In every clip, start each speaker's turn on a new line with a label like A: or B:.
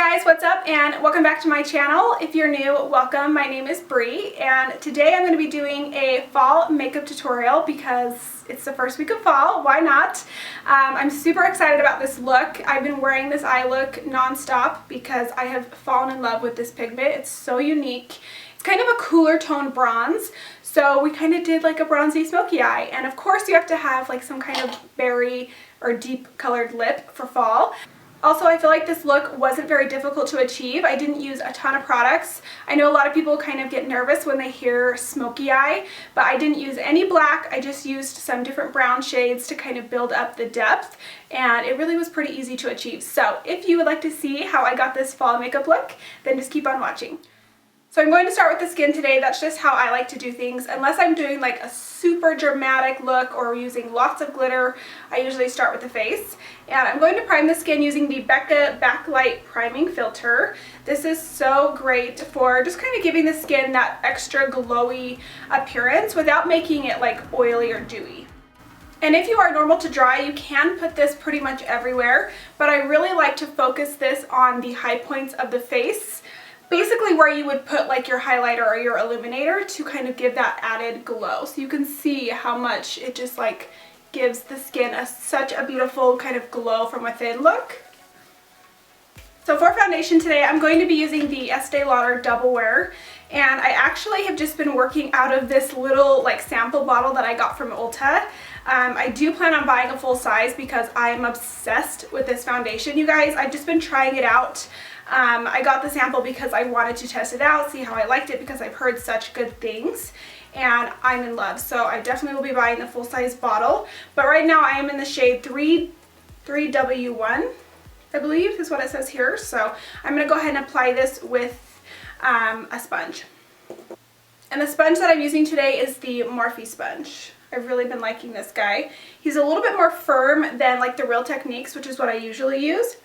A: guys, what's up and welcome back to my channel. If you're new, welcome. My name is Bree and today I'm going to be doing a fall makeup tutorial because it's the first week of fall. Why not? I'm super excited about this look. I've been wearing this eye look non-stop because I have fallen in love with this pigment. It's so unique. It's kind of a cooler tone bronze. So we kind of did like a bronzy smoky eye, and of course you have to have like some kind of berry or deep colored lip for fall. Also, I feel like this look wasn't very difficult to achieve. I didn't use a ton of products. I know a lot of people kind of get nervous when they hear smoky eye, but I didn't use any black. I just used some different brown shades to kind of build up the depth, and it really was pretty easy to achieve. So if you would like to see how I got this fall makeup look, then just keep on watching. So I'm going to start with the skin today. That's just how I like to do things. Unless I'm doing like a super dramatic look or using lots of glitter, I usually start with the face. And I'm going to prime the skin using the Becca Backlight Priming Filter. This is so great for just kind of giving the skin that extra glowy appearance without making it like oily or dewy. And if you are normal to dry, you can put this pretty much everywhere, but I really like to focus this on the high points of the face. Basically where you would put like your highlighter or your illuminator to kind of give that added glow. So you can see how much it just like gives the skin such a beautiful kind of glow from within look. So for foundation today, I'm going to be using the Estee Lauder Double Wear. And I actually have just been working out of this little like sample bottle that I got from Ulta. I do plan on buying a full size because I'm obsessed with this foundation, you guys. I've just been trying it out. I got the sample because I wanted to test it out, see how I liked it, because I've heard such good things, and I'm in love. So I definitely will be buying the full-size bottle. But right now I am in the shade 3W1, I believe is what it says here. So I'm going to go ahead and apply this with a sponge. And the sponge that I'm using today is the Morphe sponge. I've really been liking this guy. He's a little bit more firm than like the Real Techniques, which is what I usually use.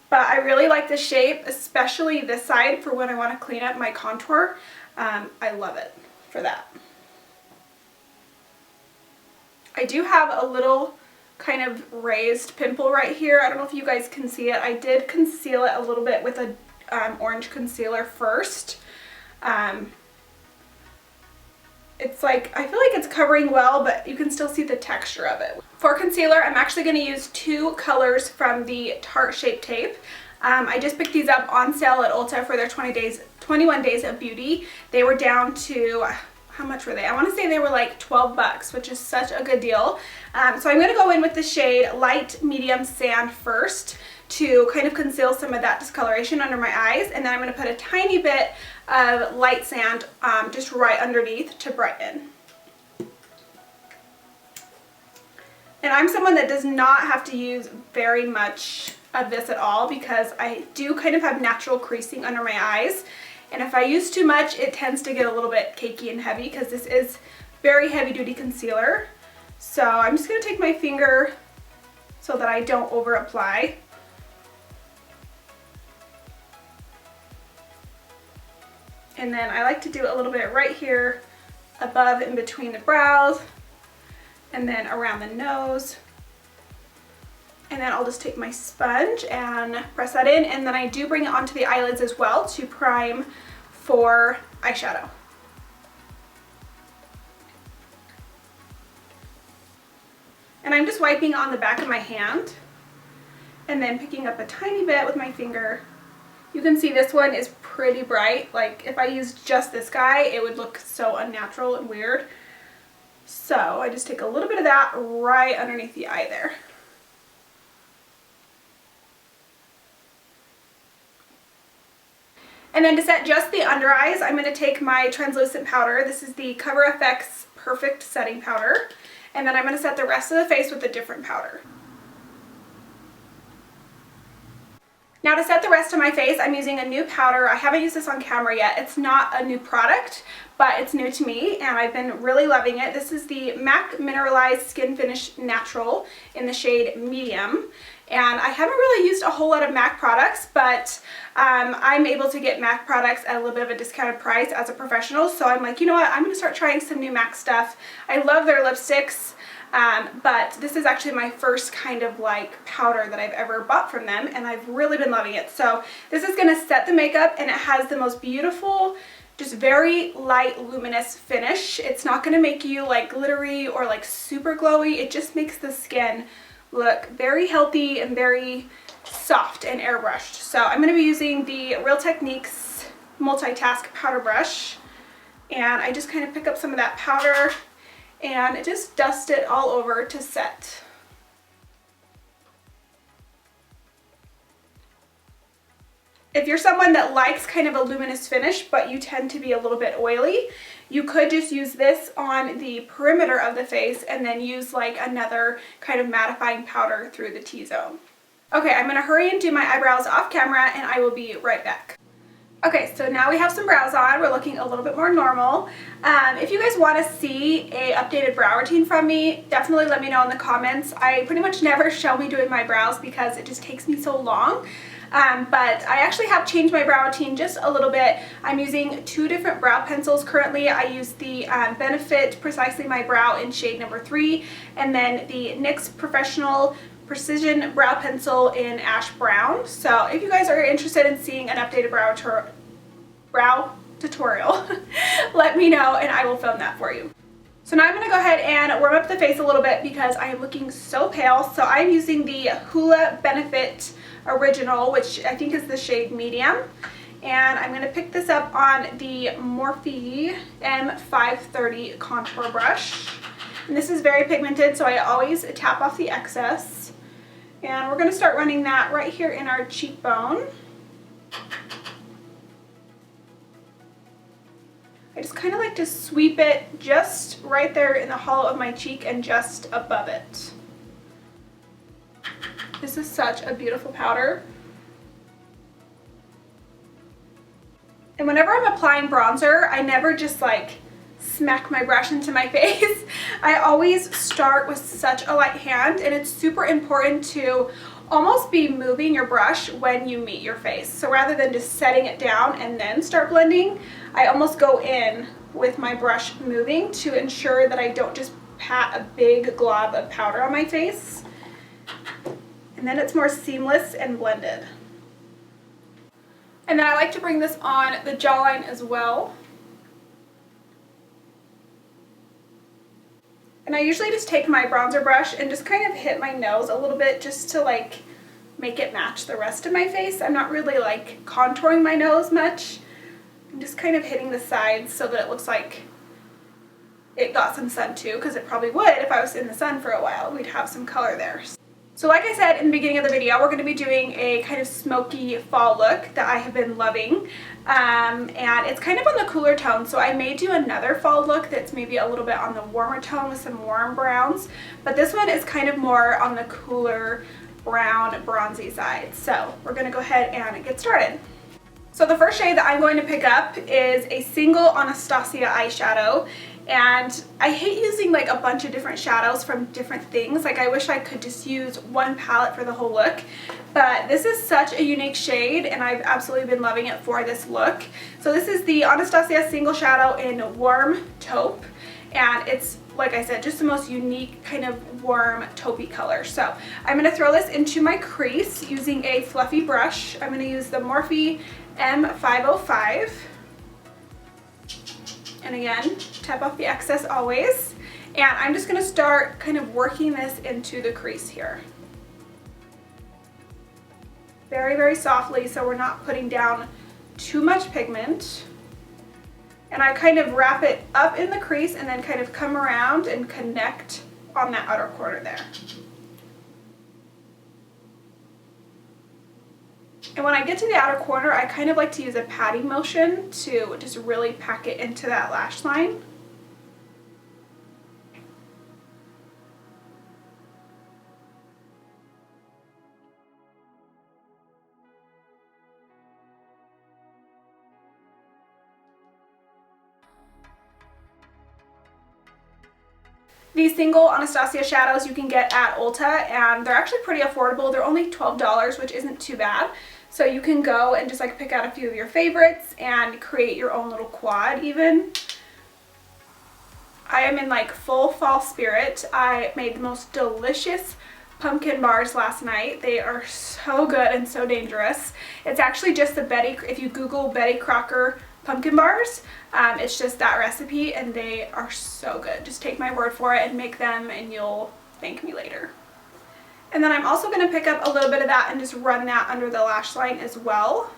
A: But I really like the shape, especially this side for when I want to clean up my contour. I love it for that. I do have a little kind of raised pimple right here. I don't know if you guys can see it. I did conceal it a little bit with a orange concealer first. It's like, I feel like it's covering well, but you can still see the texture of it. For concealer, I'm actually going to use two colors from the Tarte Shape Tape. I just picked these up on sale at Ulta for their 21 days of beauty. They were down to, how much were they? I want to say they were like 12 bucks, which is such a good deal. So I'm going to go in with the shade Light Medium Sand first to kind of conceal some of that discoloration under my eyes, and then I'm going to put a tiny bit of light sand just right underneath to brighten. And I'm someone that does not have to use very much of this at all because I do kind of have natural creasing under my eyes, and if I use too much it tends to get a little bit cakey and heavy because this is very heavy duty concealer. So I'm just going to take my finger so that I don't over apply. And then I like to do a little bit right here above in between the brows and then around the nose. And then I'll just take my sponge and press that in, and then I do bring it onto the eyelids as well to prime for eyeshadow. And I'm just wiping on the back of my hand and then picking up a tiny bit with my finger. You can see this one is pretty bright. Like if I used just this guy, it would look so unnatural and weird. So I just take a little bit of that right underneath the eye there. And then to set just the under eyes, I'm going to take my translucent powder. This is the Cover FX Perfect Setting Powder. And then I'm going to set the rest of the face with a different powder. Now to set the rest of my face, I'm using a new powder. I haven't used this on camera yet. It's not a new product, but it's new to me and I've been really loving it. This is the MAC Mineralize Skin Finish Natural in the shade Medium. And I haven't really used a whole lot of MAC products, but I'm able to get MAC products at a little bit of a discounted price as a professional. So I'm like, you know what, I'm going to start trying some new MAC stuff. I love their lipsticks. but this is actually my first kind of like powder that I've ever bought from them, and I've really been loving it. So this is going to set the makeup, and it has the most beautiful, just very light luminous finish. It's not going to make you like glittery or like super glowy. It just makes the skin look very healthy and very soft and airbrushed. So I'm going to be using the Real Techniques multitask powder brush, and I just kind of pick up some of that powder and just dust it all over to set. If you're someone that likes kind of a luminous finish, but you tend to be a little bit oily, you could just use this on the perimeter of the face and then use like another kind of mattifying powder through the T-zone. Okay, I'm gonna hurry and do my eyebrows off camera, and I will be right back. Okay, so now we have some brows on. We're looking a little bit more normal. If you guys want to see a updated brow routine from me, definitely let me know in the comments. I pretty much never show me doing my brows because it just takes me so long. But I actually have changed my brow routine just a little bit. I'm using 2 different brow pencils currently. I use the Benefit Precisely My Brow in shade number 3, and then the NYX Professional Precision Brow Pencil in Ash Brown. So if you guys are interested in seeing an updated brow tutorial, let me know and I will film that for you. So now I'm going to go ahead and warm up the face a little bit because I am looking so pale. So I'm using the Hoola Benefit Original, which I think is the shade medium. And I'm going to pick this up on the Morphe M530 contour brush. And this is very pigmented, so I always tap off the excess. And we're going to start running that right here in our cheekbone. I just kind of like to sweep it just right there in the hollow of my cheek and just above it. This is such a beautiful powder. And whenever I'm applying bronzer, I never just like smack my brush into my face. I always start with such a light hand, and it's super important to almost be moving your brush when you meet your face. So rather than just setting it down and then start blending, I almost go in with my brush moving to ensure that I don't just pat a big glob of powder on my face. And then it's more seamless and blended. And then I like to bring this on the jawline as well. And I usually just take my bronzer brush and just kind of hit my nose a little bit just to like make it match the rest of my face. I'm not really like contouring my nose much. I'm just kind of hitting the sides so that it looks like it got some sun too, because it probably would if I was in the sun for a while. We'd have some color there. So like I said in the beginning of the video, we're going to be doing a kind of smoky fall look that I have been loving. And it's kind of on the cooler tone, so I may do another fall look that's maybe a little bit on the warmer tone with some warm browns. But this one is kind of more on the cooler brown bronzy side. So we're going to go ahead and get started. So the first shade that I'm going to pick up is a single Anastasia eyeshadow. And I hate using like a bunch of different shadows from different things. Like I wish I could just use one palette for the whole look. But this is such a unique shade, and I've absolutely been loving it for this look. So this is the Anastasia Single Shadow in Warm Taupe. And it's, like I said, just the most unique kind of warm taupey color. So I'm going to throw this into my crease using a fluffy brush. I'm going to use the Morphe M505. And again, tap off the excess always. And I'm just going to start kind of working this into the crease here. Very, very softly, so we're not putting down too much pigment. And I kind of wrap it up in the crease and then kind of come around and connect on that outer corner there. And when I get to the outer corner, I kind of like to use a patting motion to just really pack it into that lash line. These single Anastasia shadows you can get at Ulta, and they're actually pretty affordable. They're only $12, which isn't too bad. So you can go and just like pick out a few of your favorites and create your own little quad even. I am in like full fall spirit. I made the most delicious pumpkin bars last night. They are so good and so dangerous. It's actually just the Betty, if you Google Betty Crocker pumpkin bars, it's just that recipe and they are so good. Just take my word for it and make them and you'll thank me later. And then I'm also going to pick up a little bit of that and just run that under the lash line as well.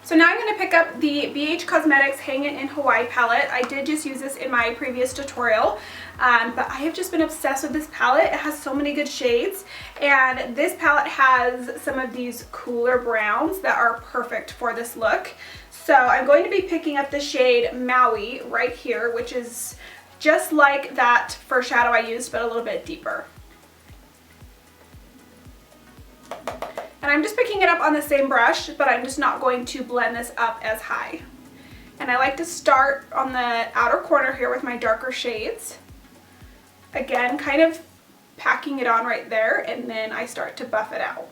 A: So now I'm going to pick up the BHCosmetics Hangin in Hawaii palette. I did just use this in my previous tutorial, but I have just been obsessed with this palette. It has so many good shades, and this palette has some of these cooler browns that are perfect for this look. So I'm going to be picking up the shade Maui right here, which is just like that first shadow I used, but a little bit deeper. And I'm just picking it up on the same brush, but I'm just not going to blend this up as high. And I like to start on the outer corner here with my darker shades. Again, kind of packing it on right there, and then I start to buff it out.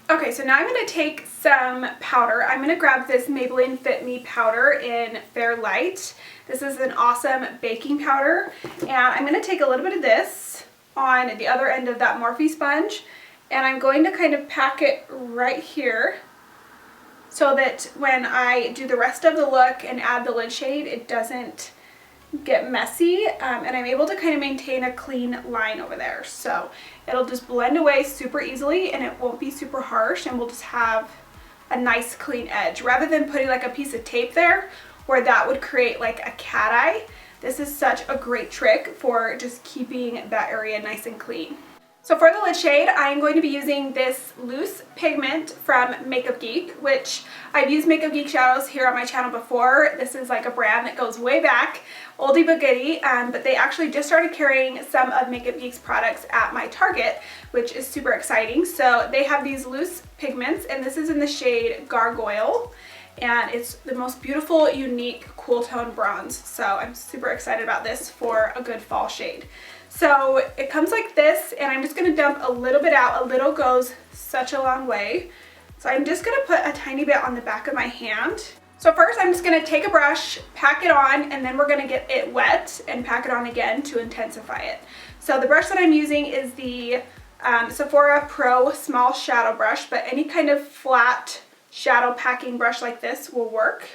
A: Okay, so now I'm going to take some powder. I'm going to grab this Maybelline Fit Me powder in Fair Light. This is an awesome baking powder, and I'm going to take a little bit of this on the other end of that Morphe sponge, and I'm going to kind of pack it right here so that when I do the rest of the look and add the lid shade, it doesn't get messy, and I'm able to kind of maintain a clean line over there. So it'll just blend away super easily and it won't be super harsh, and we'll just have a nice clean edge rather than putting like a piece of tape there where that would create like a cat eye. This is such a great trick for just keeping that area nice and clean. So for the lid shade, I'm going to be using this loose pigment from Makeup Geek, which I've used Makeup Geek shadows here on my channel before. This is like a brand that goes way back, oldie but goodie, but they actually just started carrying some of Makeup Geek's products at my Target, which is super exciting. So they have these loose pigments, and this is in the shade Gargoyle, and it's the most beautiful, unique, cool tone bronze. So I'm super excited about this for a good fall shade. So it comes like this, and I'm just going to dump a little bit out. A little goes such a long way. So I'm just going to put a tiny bit on the back of my hand. So first I'm just going to take a brush, pack it on, and then we're going to get it wet and pack it on again to intensify it. So the brush that I'm using is the Sephora Pro Small Shadow Brush, but any kind of flat shadow packing brush like this will work.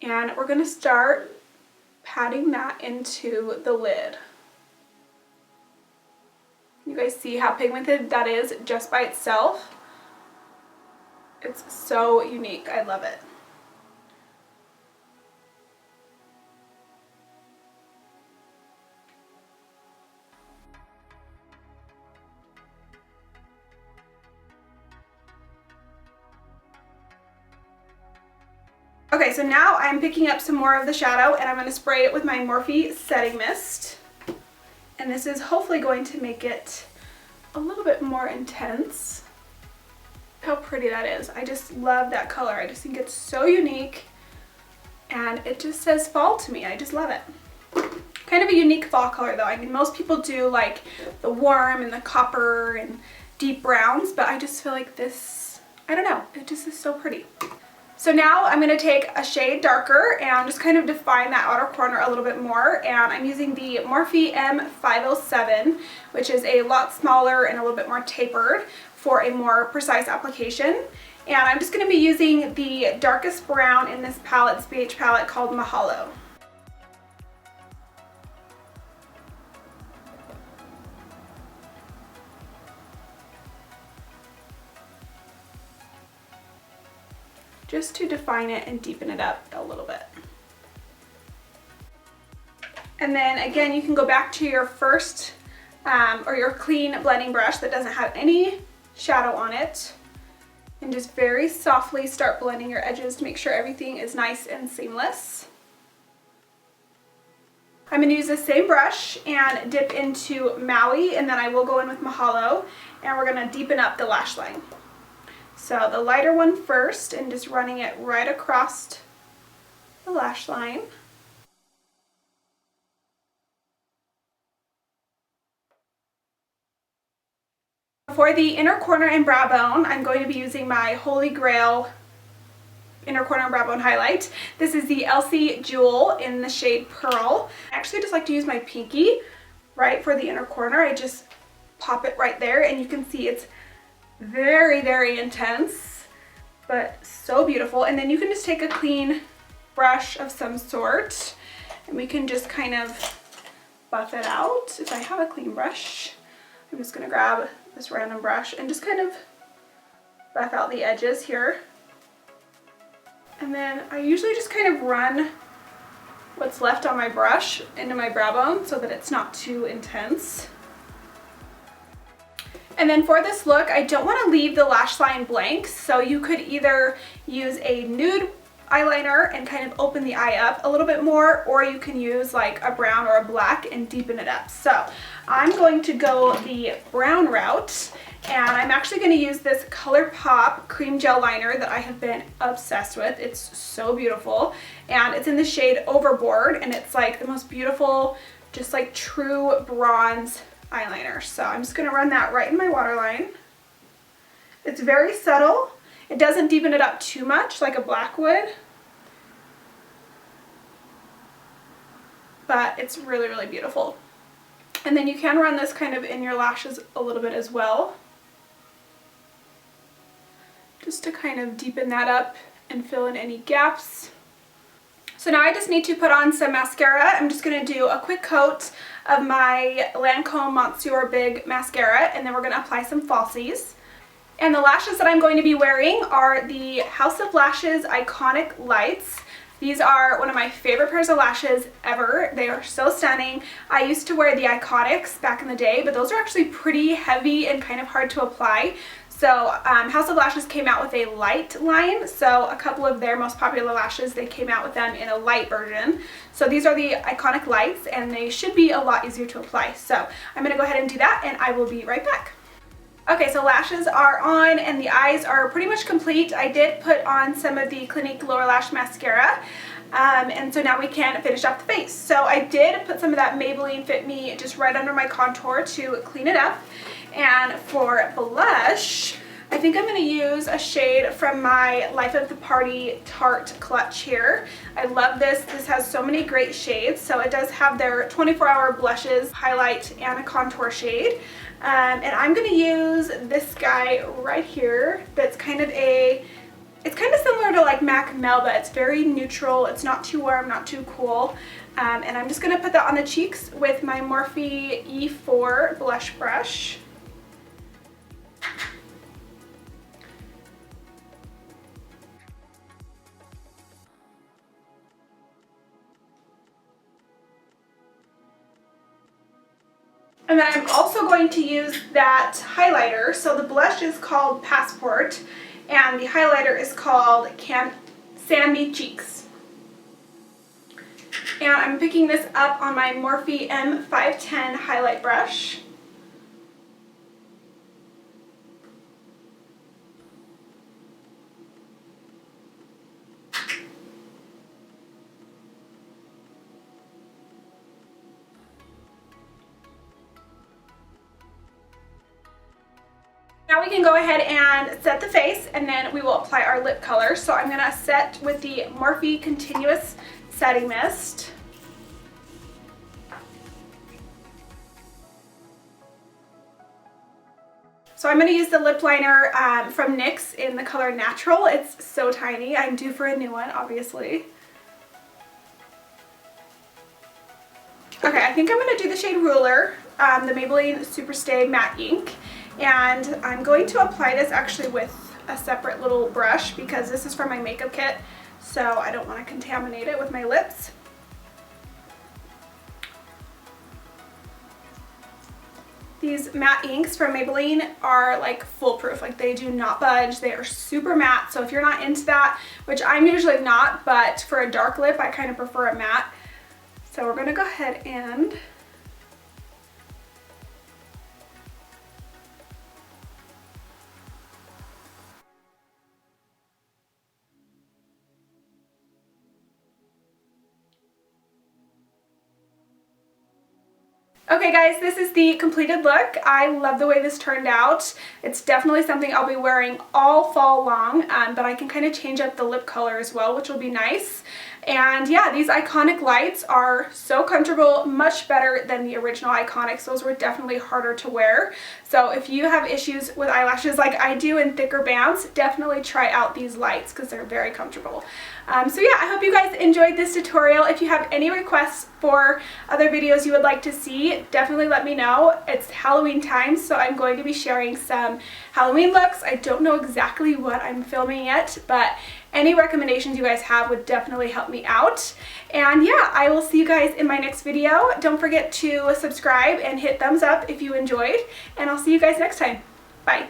A: And we're going to start patting that into the lid. You guys see how pigmented that is just by itself? It's so unique. I love it. Okay, so now I'm picking up some more of the shadow, and I'm going to spray it with my Morphe Setting Mist. And this is hopefully going to make it a little bit more intense. How pretty that is. I just love that color. I just think it's so unique, and it just says fall to me. I just love it. Kind of a unique fall color though. I mean, most people do like the warm and the copper and deep browns, but I just feel like this, I don't know, it just is so pretty. So now I'm going to take a shade darker and just kind of define that outer corner a little bit more, and I'm using the Morphe M507, which is a lot smaller and a little bit more tapered for a more precise application. And I'm just going to be using the darkest brown in this palette, this BH palette called Mahalo. Just to define it and deepen it up a little bit. And then again, you can go back to your first or your clean blending brush that doesn't have any shadow on it, and just very softly start blending your edges to make sure everything is nice and seamless. I'm going to use the same brush and dip into Maui, and then I will go in with Mahalo, and we're going to deepen up the lash line. So the lighter one first, and just running it right across the lash line. For the inner corner and brow bone, I'm going to be using my Holy Grail inner corner and brow bone highlight. This is the Elcie Jewel in the shade Pearl. I actually just like to use my pinky right for the inner corner. I just pop it right there, and you can see it's very, very intense, but so beautiful. And then you can just take a clean brush of some sort, and we can just kind of buff it out. If I have a clean brush, I'm just gonna grab this random brush and just kind of buff out the edges here. And then I usually just kind of run what's left on my brush into my brow bone so that it's not too intense. And then for this look, I don't want to leave the lash line blank, so you could either use a nude eyeliner and kind of open the eye up a little bit more, or you can use like a brown or a black and deepen it up. So I'm going to go the brown route, and I'm actually going to use this Colourpop cream gel liner that I have been obsessed with. It's so beautiful, and it's in the shade Overboard, and it's like the most beautiful, just like true bronze eyeliner. So I'm just going to run that right in my waterline. It's very subtle. It doesn't deepen it up too much like a black would, but it's really, really beautiful. And then you can run this kind of in your lashes a little bit as well, just to kind of deepen that up and fill in any gaps. So now I just need to put on some mascara. I'm just going to do a quick coat of my Lancome Monsieur Big Mascara, and then we're going to apply some falsies. And the lashes that I'm going to be wearing are the House of Lashes Iconic Lights. These are one of my favorite pairs of lashes ever. They are so stunning. I used to wear the Iconics back in the day, but those are actually pretty heavy and kind of hard to apply. So House of Lashes came out with a light line, so a couple of their most popular lashes, they came out with them in a light version. So these are the Iconic Lights, and they should be a lot easier to apply. So I'm going to go ahead and do that, and I will be right back. Okay, so lashes are on and the eyes are pretty much complete. I did put on some of the Clinique Lower Lash Mascara, and so now we can finish off the face. So I did put some of that Maybelline Fit Me just right under my contour to clean it up. And for blush, I think I'm going to use a shade from my Life of the Party Tarte clutch here. I love this. This has so many great shades. So it does have their 24-hour blushes, highlight, and a contour shade. And I'm going to use this guy right here that's kind of it's kind of similar to like MAC Melba. It's very neutral. It's not too warm, not too cool. And I'm just going to put that on the cheeks with my Morphe E4 blush brush. And then I'm also going to use that highlighter. So the blush is called Passport, and the highlighter is called Sandy Cheeks. And I'm picking this up on my Morphe M510 highlight brush. Now we can go ahead and set the face, and then we will apply our lip color. So I'm going to set with the Morphe Continuous Setting Mist. So I'm going to use the lip liner from NYX in the color Natural. It's so tiny. I'm due for a new one, obviously. Okay, I think I'm going to do the shade Ruler, the Maybelline Superstay Matte Ink. And I'm going to apply this actually with a separate little brush because this is from my makeup kit, so I don't want to contaminate it with my lips. These matte inks from Maybelline are like foolproof, like they do not budge. They are super matte, so if you're not into that, which I'm usually not, but for a dark lip I kind of prefer a matte. So we're going to go ahead and Okay guys, this is the completed look. I love the way this turned out. It's definitely something I'll be wearing all fall long, but I can kind of change up the lip color as well, which will be nice. And yeah, these Iconic lights are so comfortable, much better than the original Iconics. Those were definitely harder to wear. So if you have issues with eyelashes like I do in thicker bands, definitely try out these lights because they're very comfortable. So yeah, I hope you guys enjoyed this tutorial. If you have any requests for other videos you would like to see, definitely let me know. It's Halloween time, so I'm going to be sharing some Halloween looks. I don't know exactly what I'm filming yet, but any recommendations you guys have would definitely help me out. And yeah, I will see you guys in my next video. Don't forget to subscribe and hit thumbs up if you enjoyed, and I'll see you guys next time. Bye.